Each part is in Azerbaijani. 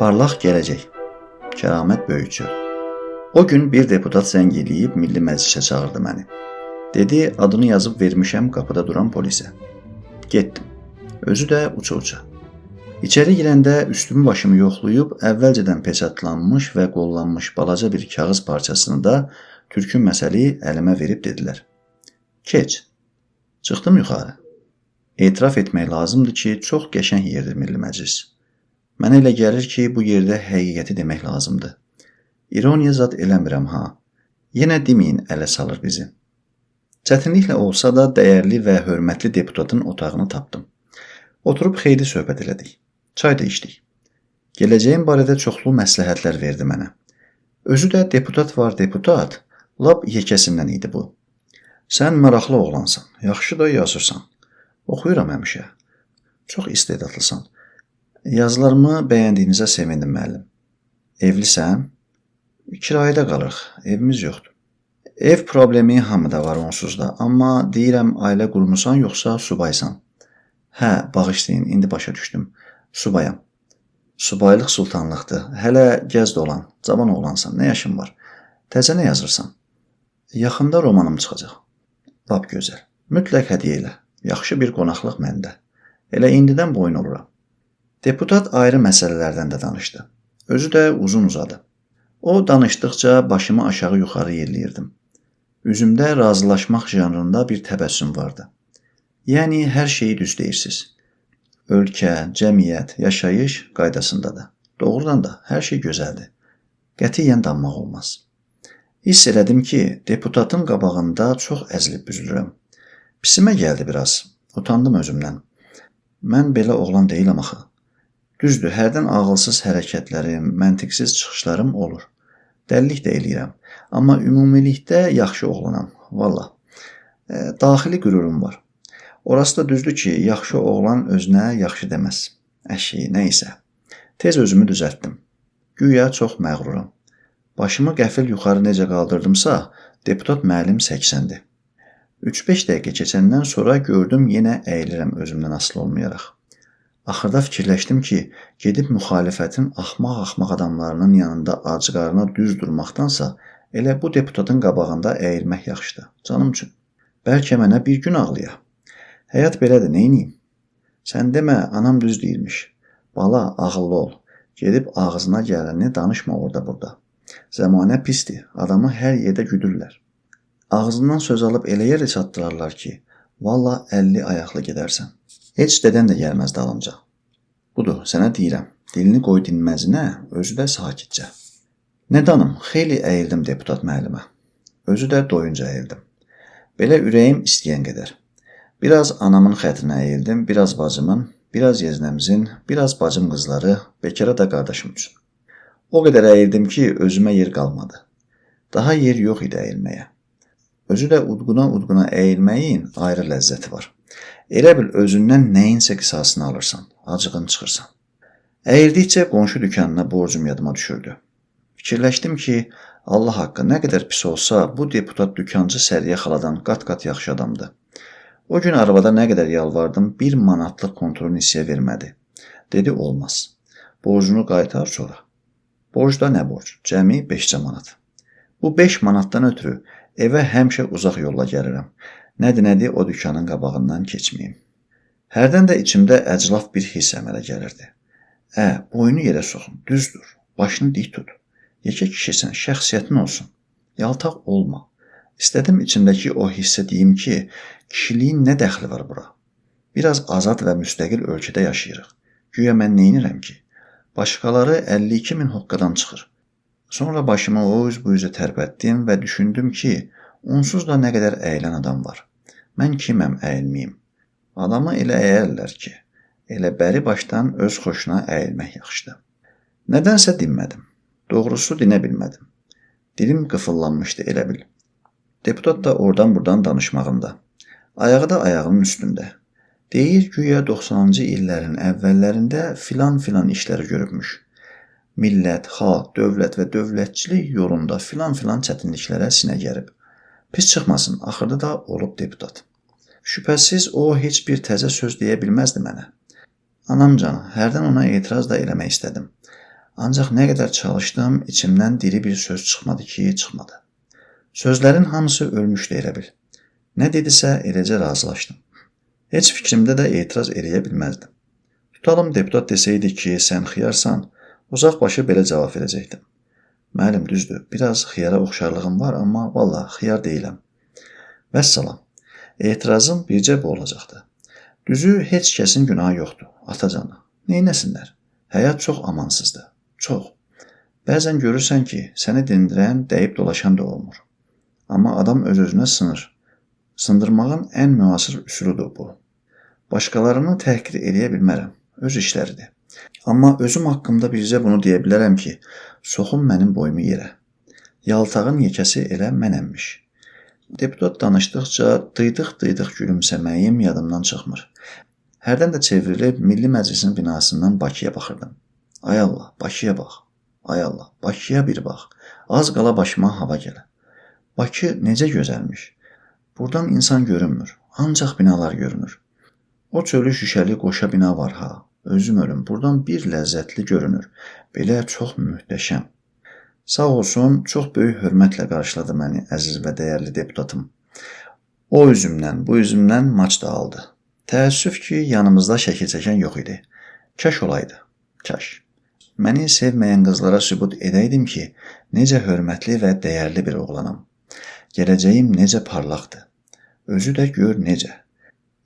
Parlaq gələcək. Kəramət Böyükçöl. O gün bir deputat zəng eləyib Milli Məclisə çağırdı məni. Dedi, adını yazıb vermişəm qapıda duran polisə. Getdim. Özü də uça-uça. İçəri girəndə üstümü başımı yoxlayıb, əvvəlcədən peçatlanmış və qollanmış balaca bir kağız parçasını da türkün məsəli əlimə verib dedilər. Keç. Çıxdım yuxarı. Etiraf etmək lazımdır ki, çox qəşəng yerdir Milli Məclis. Mənə elə gəlir ki, bu yerdə həqiqəti demək lazımdır. İroniya zad eləmirəm ha. Yenə deməyin ələ salır bizi. Çətinliklə olsa da dəyərli və hörmətli deputatın otağını tapdım. Oturub xeyli söhbət elədik. Çay da içdik. Gələcəyim barədə çoxlu məsləhətlər verdi mənə. Özü də deputat var deputat, lap yekəsindən idi bu. Sən maraqlı oğlansan, yaxşı da yazırsan. Oxuyuram həmişə. Çox istedadlısan. Yazılarımı bəyəndiyinizə sevindim müəllim. Evlisən? Kirayədə qalırıq, evimiz yoxdur. Ev problemi hamıda var onsuz da, amma deyirəm ailə qurmusan yoxsa subaysan? Hə, bağışlayın, indi başa düşdüm. Subayam. Subaylıq sultanlıqdır, hələ gəz dolan, cavan oğlansan, nə yaşın var? Təzə nə yazırsan? Yaxında romanım çıxacaq. Lap gözəl, mütləq hədiyyə elə, yaxşı bir qonaqlıq məndə. Elə indidən boyun oluram. Deputat ayrı məsələlərdən də danışdı. Özü də uzun uzadı. O danışdıqca başımı aşağı yuxarı yerləyirdim. Üzümdə razılaşmaq janrında bir təbəssüm vardı. Yəni hər şeyi düz deyirsiz. Ölkə, cəmiyyət, yaşayış qaydasındadır. Doğrudan da hər şey gözəldir. Qətiyyən danmaq olmaz. Hiss elədim ki, deputatın qabağında çox əzilib büzülürəm. Pisimə gəldi biraz. Utandım özümdən. Mən belə oğlan deyiləm axı. Düzdür, hərdən ağılsız hərəkətlərim, məntiqsiz çıxışlarım olur. Dəlilik də eləyirəm. Amma ümumilikdə yaxşı oğlanam, valla. Daxili qürurum var. Orası da düzdür ki, yaxşı oğlan özünə yaxşı deməz. Əşi, nəysə. Tez özümü düzəltdim. Güya çox məğruram. Başımı qəfil yuxarı necə qaldırdımsa, deputat müəllim səksəndi. 3-5 dəqiqə keçəndən sonra gördüm yenə əyilirəm özümdən asılı olmayaraq. Axırda fikirləşdim ki, gedib müxalifətin axmaq-axmaq adamlarının yanında acıqarına düz durmaqdansa, elə bu deputatın qabağında əyilmək yaxşıdır, canım üçün. Bəlkə mənə bir gün ağlaya. Həyat belədir, neyniyim? Sən demə, anam düz deyirmiş. Bala, ağıllı ol. Gedib ağzına gələni danışma orada burada. Zəmanə pisdir, adamı hər yerdə güdürlər. Ağzından söz alıb elə yerə çatdırarlar ki, valla 50 ayaqlı gedərsən. Heç dədən də gəlməz dalınca. Budur, sənə deyirəm, dilini qoy dinməzinə, özü də sakitcə. Nə danım, xeyli əyildim deputat müəllimə. Özü də doyunca əyildim. Belə ürəyim istəyən qədər. Biraz anamın xətrinə əyildim, biraz bacımın, biraz yeznəmizin, biraz bacım qızları, bekara da qardaşım üçün. O qədər əyildim ki, özümə yer qalmadı. Daha yer yox idi əyilməyə. Özü də udquna əyilməyin ayrı ləzzəti var. Elə bil özündən nəyinsə qisasını alırsan, acığın çıxırsan. Əyildikcə qonşu dükanına borcum yadıma düşürdü. Fikirləşdim ki, Allah haqqı nə qədər pis olsa, bu deputat dükancı Səriyə xaladan qat-qat yaxşı adamdır. O gün arvada nə qədər yalvardım, 1 manatlıq kontrolnisiya vermədi. Dedi, olmaz. Borcunu qaytar sonra. Borcda nə borc? Cəmi 5 manat. Bu 5 manatdan ötürü evə həmişə uzaq yolla gəlirəm. Nədir, o dükanın qabağından keçməyim. Hərdən də içimdə əclaf bir hiss əmələ gəlirdi. Boynu yerə soxun, düz dur, başını dik tut. Yekə kişisən, şəxsiyyətin olsun. Yaltaq olma. İstədim içimdəki o hissə deyim ki, kişiliyin nə dəxli var bura? Biraz azad və müstəqil ölkədə yaşayırıq. Güya mən neynirəm ki? Başqaları 52 min hoqqadan çıxır. Sonra başımı o üz bu üzə tərpətdim və düşündüm ki, onsuz da nə qədər əyilən adam var. Mən kiməm əyilməyim? Adamı elə əyərlər ki, elə bəri başdan öz xoşuna əyilmək yaxşıdır. Nədənsə dinmədim. Doğrusu dinə bilmədim. Dilim qıfıllanmışdı elə bil. Deputat da oradan-buradan danışmağında. Ayağı da ayağının üstündə. Deyir güya 90-cı illərin əvvəllərində filan işləri görübmüş. Millət, xalq, dövlət və dövlətçilik yolunda filan çətinliklərə sinə gərib. Pis çıxmasın, axırda da olub deputat. Şübhəsiz o heç bir təzə söz deyə bilməzdi mənə. Anam canı, hərdən ona etiraz da eləmək istədim. Ancaq nə qədər çalışdım, içimdən diri bir söz çıxmadı ki, çıxmadı. Sözlərin hamısı ölmüşdü elə bil. Nə dedisə eləcə razılaşdım. Heç fikrimdə də etiraz eləyə bilməzdim. Tutalım deputat desəydi ki, sən xiyarsan, uzaq başı belə cavab verəcəkdim. Müəllim, düzdür, biraz xiyara oxşarlığım var, amma valla xiyar deyiləm. Vəssalam. Etirazım bircə bu olacaqdı. Düzü, heç kəsin günahı yoxdur, atacanı. Neynəsinlər? Həyat çox amansızdır. Çox. Bəzən görürsən ki, səni dindirən, dəyib dolaşan da olmur. Amma adam öz-özünə sınır. Sındırmağın ən müasir üsuludur bu. Başqalarını təhqir eləyə bilmərəm. Öz işləridir. Amma özüm haqqımda bircə bunu deyə bilərəm ki, soxum mənim boyumu yerə. Yaltağın yekəsi elə mənəmmiş. Deputat danışdıqca dıydıq-dıydıq gülümsəməyim yadımdan çıxmır. Hərdən də çevrilib Milli Məclisin binasından Bakıya baxırdım. Ay Allah, Bakıya bax. Ay Allah, Bakıya bir bax. Az qala başıma hava gələ. Bakı necə gözəlmiş. Buradan insan görünmür, ancaq binalar görünür. O çölü şüşəli qoşa bina var ha. Özüm ölüm, buradan bir ləzzətli görünür. Belə çox möhtəşəm. Sağ olsun, çox böyük hörmətlə qarşıladı məni əziz və dəyərli deputatım. O üzümdən, bu üzümdən maç da aldı. Təəssüf ki, yanımızda şəkil çəkən yox idi. Kaş olaydı, kaş. Məni sevməyən qızlara sübut edəydim ki, necə hörmətli və dəyərli bir oğlanam. Gələcəyim necə parlaqdır. Özü də gör necə.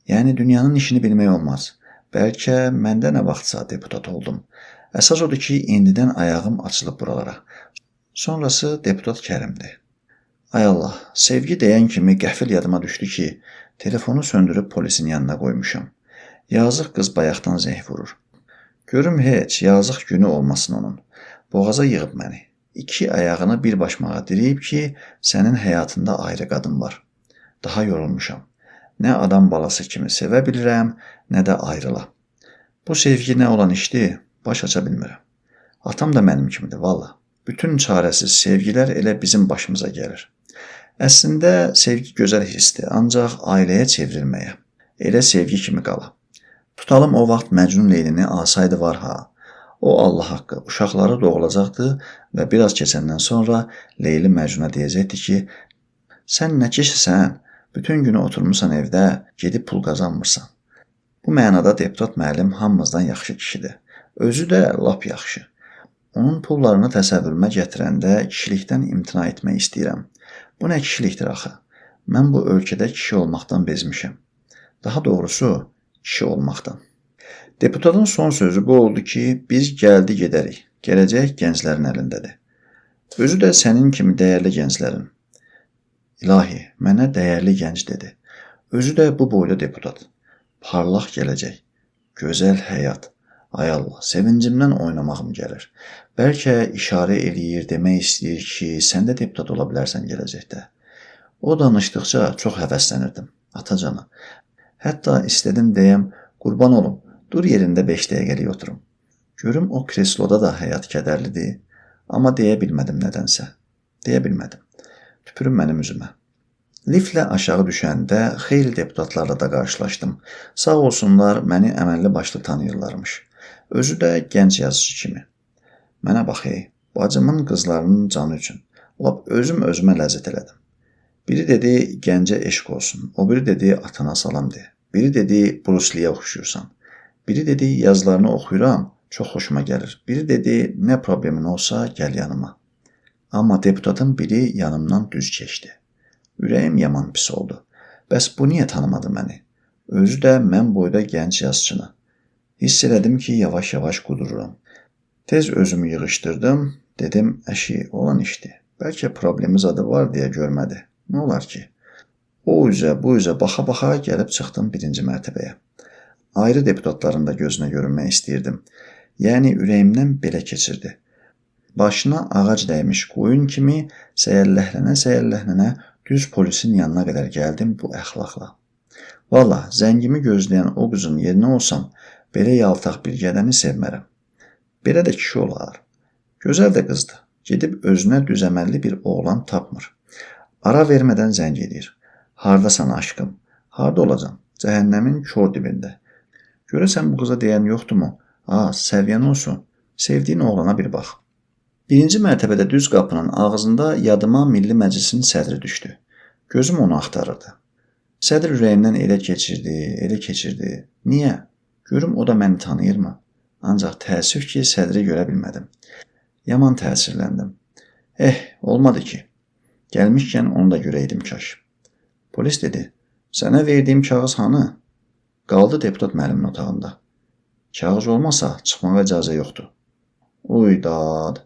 Yəni, dünyanın işini bilmək olmaz. Bəlkə məndə nə vaxtsa deputat oldum. Əsas odur ki, indidən ayağım açılıb buralara. Sonrası deputat Kərimdir. Ay Allah, sevgi deyən kimi qəfil yadıma düşdü ki, telefonu söndürüb polisin yanına qoymuşam. Yazıq qız bayaqdan zəng vurur. Görüm heç, yazıq günü olmasın onun. Boğaza yığıb məni. 2 ayağını bir başmağa diriyib ki, sənin həyatında ayrı qadın var. Daha yorulmuşam. Nə adam balası kimi sevə bilirəm, nə də ayrıla. Bu sevgi nə olan işdir, baş aça bilmirəm. Atam da mənim kimidir, valla. Bütün çarəsiz sevgilər elə bizim başımıza gəlir. Əslində, sevgi gözəl hissdir, ancaq ailəyə çevrilməyə. Elə sevgi kimi qala. Tutalım o vaxt Məcnun Leylini asaydı var ha. O Allah haqqı, uşaqları doğulacaqdı və biraz keçəndən sonra Leyli Məcnuna deyəcəkdi ki, sən nə kişisən, bütün günü oturmuşsan evdə, gedib pul qazanmırsan. Bu mənada deputat müəllim hamımızdan yaxşı kişidir. Özü də lap yaxşı. Onun pullarını təsəvvürümə gətirəndə kişilikdən imtina etmək istəyirəm. Bu nə kişilikdir axı? Mən bu ölkədə kişi olmaqdan bezmişəm. Daha doğrusu, kişi olmaqdan. Deputatın son sözü bu oldu ki, biz gəldi gedərik. Gələcək gənclərin əlindədir. Özü də sənin kimi dəyərli gənclərin. İlahi, mənə dəyərli gənc dedi. Özü də bu boyda deputat. Parlaq gələcək. Gözəl həyat. Ay Allah, sevincimdən oynamağım gəlir. Bəlkə işarə eləyir, demək istəyir ki, sən də deputat ola bilərsən gələcəkdə. O danışdıqca çox həvəslənirdim, atacanı. Hətta istədim deyəm, qurban olum, dur yerində 5 dəqiqəlik oturum. Görüm o kresloda da həyat kədərlidir, amma deyə bilmədim nədənsə. Deyə bilmədim. Tüpürüm mənim üzümə. Liftlə aşağı düşəndə xeyli deputatlarla da qarşılaşdım. Sağ olsunlar, məni əməlli başlı tanıyırlarmış. Özü də gənc yazıcı kimi. Mənə bax, bacımın qızlarının canı üçün. Lap özümə ləzzət elədim. Biri dedi, gəncə eşq olsun. O biri dedi, atana salam de. Biri dedi, Bruce Lee-yə oxşuyursan. Biri dedi, yazılarını oxuyuram, çox xoşuma gəlir. Biri dedi, nə problemin olsa, gəl yanıma. Amma deputatın biri yanımdan düz keçdi. Ürəyim yaman pis oldu. Bəs bu niyə tanımadı məni? Özü də mən boyda gənc yazıcını. Hiss elədim ki, yavaş-yavaş qudururam. Tez özümü yığışdırdım, dedim, əşi, olan işdi. Bəlkə problemi zadı var deyə görmədi. Nə olar ki? O üzə, bu üzə baxa-baxa gəlib çıxdım 1-ci mərtəbəyə. Ayrı deputatların da gözünə görünmək istəyirdim. Yəni, ürəyimdən belə keçirdi. Başına ağac dəymiş qoyun kimi səyərləhlənə düz polisin yanına qədər gəldim bu əxlaqla. Valla, zəngimi gözləyən o qızın yerinə olsam, belə yaltaq bir qədəni sevmərəm. Belə də kişi olar. Gözəl də qızdır. Gedib özünə düzəməlli bir oğlan tapmır. Ara vermədən zəng edir. Hardasan aşkım? Harda olacam? Cəhənnəmin kör dibində. Görəsən bu qıza deyən yoxdurmu? Səviyyən olsun. Sevdiyin oğlana bir bax. Birinci mərtəbədə düz qapının ağzında yadıma Milli Məclisin sədri düşdü. Gözüm onu axtarırdı. Sədr ürəyimdən elə keçirdi. Niyə? Görüm o da məni tanıyırmı? Ancaq təəssüf ki, sədri görə bilmədim. Yaman təsirləndim. Olmadı ki. Gəlmişkən onu da görəydim kaş. Polis dedi, sənə verdiyim kağız hanı? Qaldı deputat müəllimin otağında. Kağız olmasa çıxmağa icazə yoxdur. Uydad.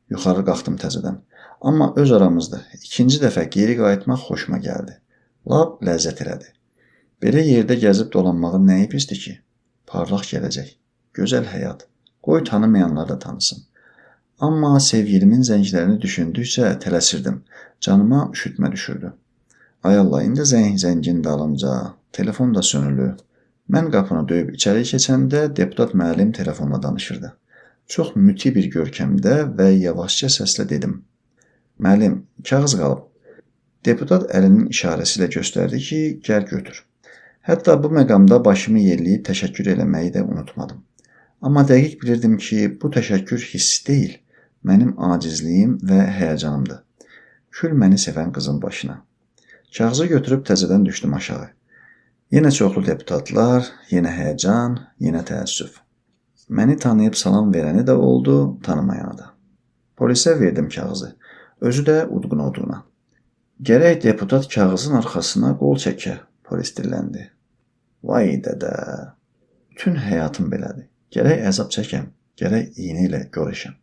Yuxarı qalxdım təzədən. Amma öz aramızda ikinci dəfə geri qayıtmaq xoşuma gəldi. Lap ləzzət elədi. Belə yerdə gəzib dolanmağın nəyi pisdir ki? Parlaq gələcək, gözəl həyat. Qoy tanımayanlar da tanısın. Amma sevgilimin zənglərini düşündükcə tələsirdim. Canıma üşütmə düşürdü. Ay Allah, indi zəngin dalımca, telefon da sönülü. Mən qapını döyüb içəri keçəndə deputat müəllim telefonla danışırdı. Çox müti bir görkəmdə və yavaşca səslə dedim. Müəllim, kağız qalıb. Deputat əlinin işarəsi ilə göstərdi ki, gəl götür. Hətta bu məqamda başımı yelləyib təşəkkür eləməyi də unutmadım. Amma dəqiq bilirdim ki, bu təşəkkür hissi deyil, mənim acizliyim və həyəcanımdır. Kül məni sevən qızın başına. Kağızı götürüb təzədən düşdüm aşağı. Yenə çoxlu deputatlar, yenə həyəcan, yenə təəssüf. Məni tanıyıb salam verəni də oldu, tanımayanı da. Polisə verdim kağızı, özü də udqun oduna. Gərək deputat kağızın arxasına qol çəkə, polis dilləndi. Vay dədə, bütün həyatım belədir. Gərək əzab çəkəm, gərək iynə ilə görüşəm.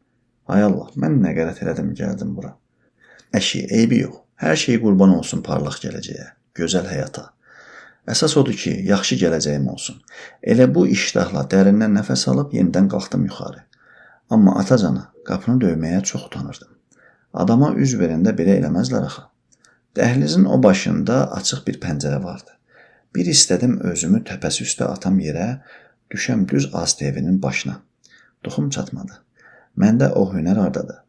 Ay Allah, mən nə qələt elədim, gəldim bura. Eybi yox, hər şey qurban olsun parlaq gələcəyə, gözəl həyata. Əsas odur ki, yaxşı gələcəyim olsun. Elə bu iştahla dərindən nəfəs alıb yenidən qalxdım yuxarı. Amma atacana qapını döyməyə çox utanırdım. Adama üz verəndə belə eləməzlər axı. Dəhlizin o başında açıq bir pəncərə vardı. Bir istədim özümü təpəsi üstə atam yerə, düşəm düz ASTV-nin başına. Duxum çatmadı. Məndə o hünər hardadır.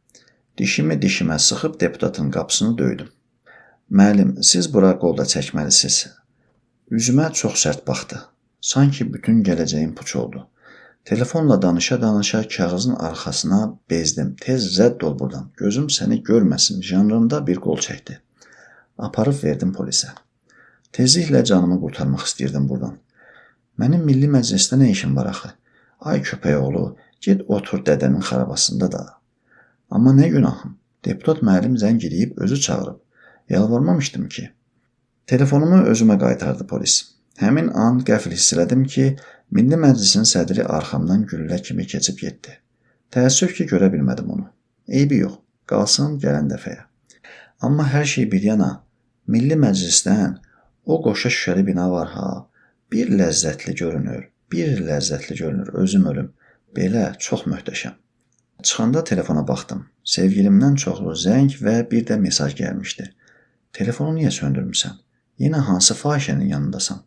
Dişimi dişimə sıxıb deputatın qapısını döydüm. Müəllim, siz bura qolda çəkməlisiniz. Üzümə çox sərt baxdı. Sanki bütün gələcəyim puç oldu. Telefonla danışa-danışa kağızın arxasına bezdim. Tez rədd ol buradan. Gözüm səni görməsin janrında bir qol çəkdi. Aparıb verdim polisə. Tezliklə canımı qurtarmaq istəyirdim buradan. Mənim Milli Məclisdə nə işim var axı? Ay köpək oğlu, get otur dədənin xarabasında da. Amma nə günahım? Deputat müəllim zəng eləyib özü çağırıb. Yalvarmamışdım ki. Telefonumu özümə qaytardı polis. Həmin an qəfil hiss elədim ki, Milli Məclisin sədri arxamdan güllə kimi keçib getdi. Təəssüf ki, görə bilmədim onu. Eybi yox, qalsın gələn dəfəyə. Amma hər şey bir yana, Milli Məclisdən o qoşa şüşəli bina var ha, bir ləzzətli görünür, özüm ölüm. Belə çox möhtəşəm. Çıxanda telefona baxdım. Sevgilimdən çoxlu zəng və bir də mesaj gəlmişdi. Telefonu niyə söndürmüsən? Yenə hansı fahişənin yanındasan?